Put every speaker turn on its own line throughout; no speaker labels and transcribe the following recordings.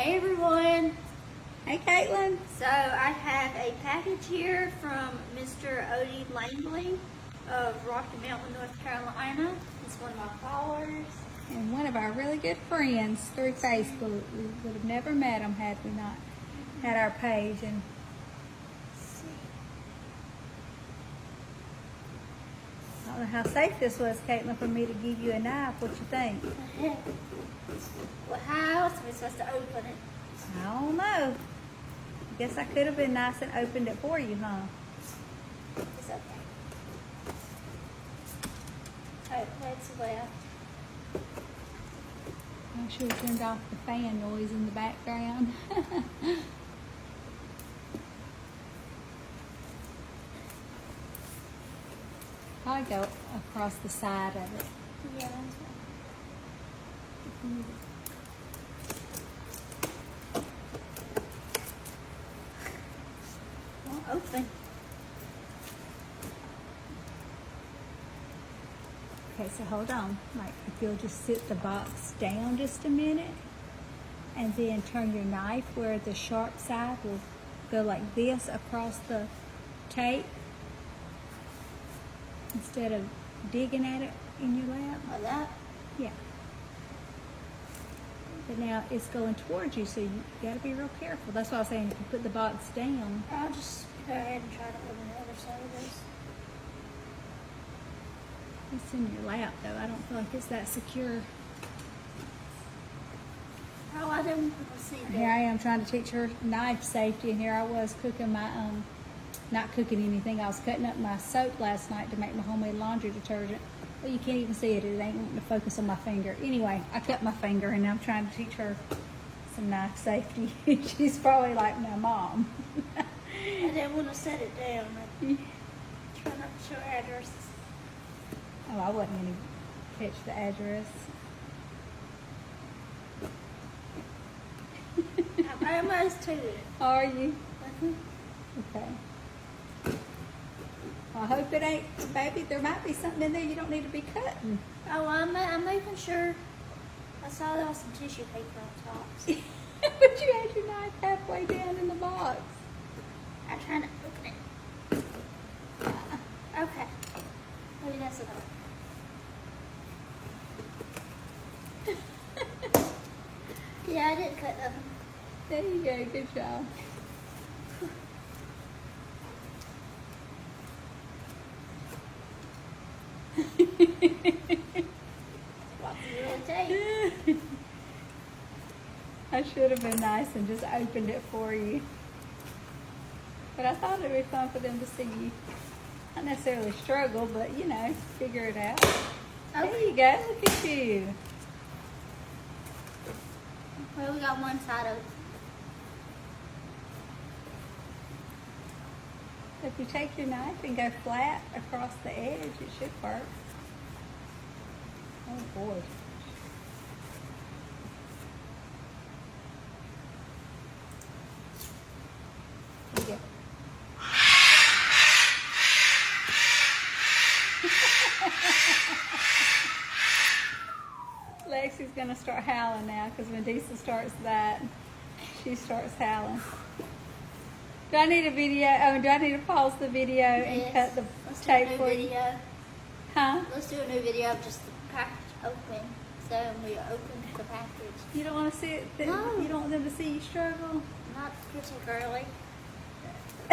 Hey everyone!
Hey Kaitlyn.
So I have a package here from Mr. Odie Langley of Rocky Mountain, North Carolina. He's one of my followers.
And one of our really good friends through Facebook. We would have never met him had we not had our page. And I don't know how safe this was, Kaitlyn, for me to give you a knife. What you think?
Well, how else are we supposed to open it?
I don't know. I guess I could have been nice and opened it for you, huh?
It's okay. Oh, that's left.
I should have turned off the fan noise in the background. I'll go across the side of it.
Yeah, that's right. Won't open.
Okay, so hold on. Like, if you'll just sit the box down just a minute, and then turn your knife where the sharp side will go like this across the tape, instead of digging at it in your lap.
Like that?
Yeah. But now it's going towards you, so you got to be real careful. That's why I was saying if you put the box down.
I'll just go ahead and try to open the other side of this.
It's in your lap, though. I don't feel like it's that secure.
Oh, I didn't want to see that.
Here I am trying to teach her knife safety, and here I was cooking my, not cooking anything. I was cutting up my soap last night to make my homemade laundry detergent. Well, you can't even see it. It ain't wanting to focus on my finger. Anyway, I cut my finger, and now I'm trying to teach her some knife safety. She's probably like my mom.
I didn't want to set it down. I try not to show addresses.
Oh, I wasn't going to catch the address.
I'm almost to it.
Are you? Okay. Well, I hope it ain't, baby. There might be something in there you don't need to be cutting.
Oh, I'm making sure. I saw there was some tissue paper on top.
But you had your knife halfway down in the box.
I'm trying to open it. Okay. Maybe that's enough. Yeah, I didn't cut nothing.
There you go. Good job.
What do you really take?
I should have been nice and just opened it for you. But I thought it would be fun for them to see you. Not necessarily struggle, but, you know, figure it out. There you go. Look at you.
Well, we got one side of it.
If you take your knife and go flat across the edge, it should work. Oh boy. There you go. Lexi's gonna start howling now because when Diesel starts that, she starts howling. Do I need a video? Oh, do I need to pause the video and cut the tape for you? Huh?
Let's do a new video of just the package open. So we opened the package.
You don't want to see it?
No.
You don't want them to see you struggle?
Not kitchen girly. I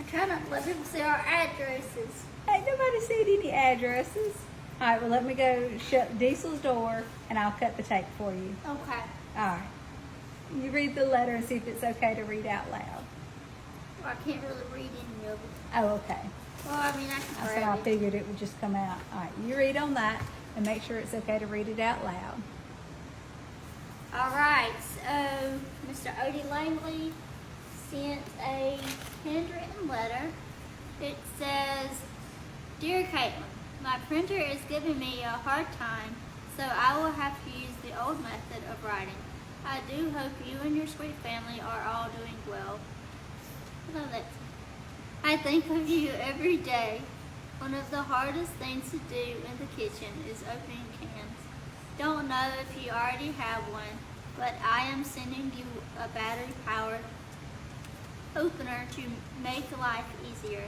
try not to let people see our addresses.
Ain't nobody said any addresses. All right, well, let me go shut Diesel's door, and I'll cut the tape for you.
Okay.
All right. You read the letter and see if it's okay to read out loud.
Well, I can't really read any of it.
Oh, okay.
Well, I mean, I can
That's what
grab
I
it.
figured it would just come out. All right, you read on that and make sure it's okay to read it out loud.
All right, so Mr. Odie Langley sent a handwritten letter. It says, "Dear Kaitlyn, my printer is giving me a hard time, so I will have to use the old method of writing. I do hope you and your sweet family are all doing well. I love that. I think of you every day. One of the hardest things to do in the kitchen is opening cans. don't know if you already have one, but I am sending you a battery-powered opener to make life easier.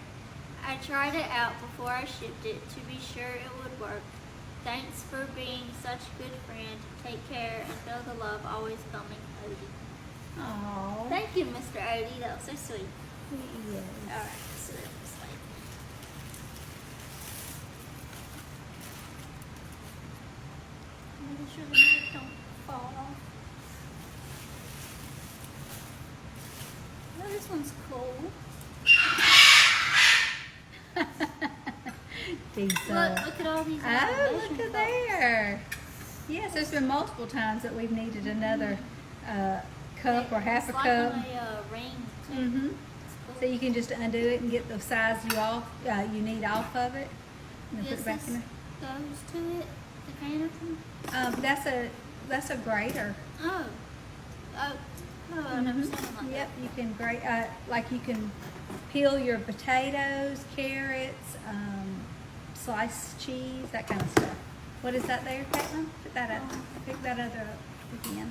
I tried it out before I shipped it to be sure it would work. Thanks for being such a good friend. Take care and feel the love always coming, Odie.
Aww.
Thank you, Mr. Odie. That was so sweet.
Yes.
Alright, so that was like. Making sure the knife don't fall off. Oh, this one's cool.
These,
Look at all these.
oh, look at there. Yes, there's been multiple times that we've needed another cup or half a
It's
cup.
like on a ring too.
Mm-hmm.
It's cool.
So you can just undo it and get the size you need off of it. And put
Yes,
it back in
this
there.
goes to it. The canopy.
That's a grater.
Oh. Oh. Oh, I've never seen them like
Yep, you can grate, like you can peel your potatoes, carrots, sliced cheese, that kind of stuff. What is that there, Kaitlyn? Put that up. Pick that other up again.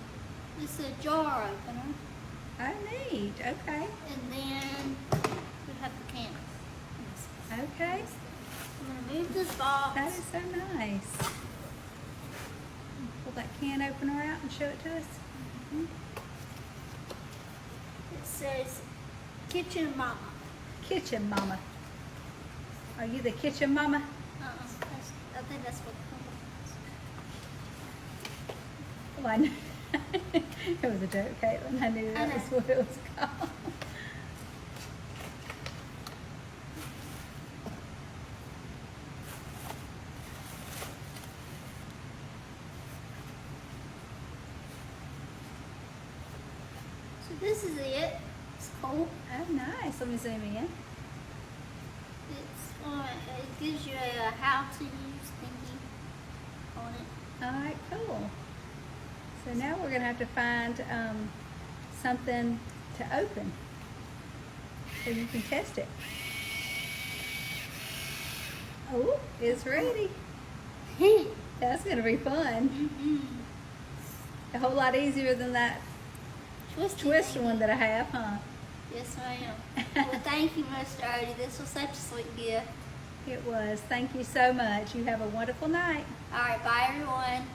that. It's a jar opener.
Oh, neat. Okay.
And then we have the candles.
Okay.
I'm gonna move this box.
That is so nice. Pull that can opener out and show it to us.
It says Kitchen Mama.
Kitchen Mama. Are you the kitchen mama?
I think that's what the
Well, I knew. It was a joke, Kaitlyn. I knew that was what it was called.
So this is it. It's cool.
Oh, nice. Let me zoom in.
It gives you a how to use thingy on it.
All right, cool. So now we're going to have to find something to open so you can test it. Oh, it's ready. That's going to be fun. A whole lot easier than that twister one that I have, huh?
Yes, ma'am. Well, thank you, Mr. Odie. This was such a sweet gift.
It was. Thank you so much. You have a wonderful night.
All right, bye, everyone.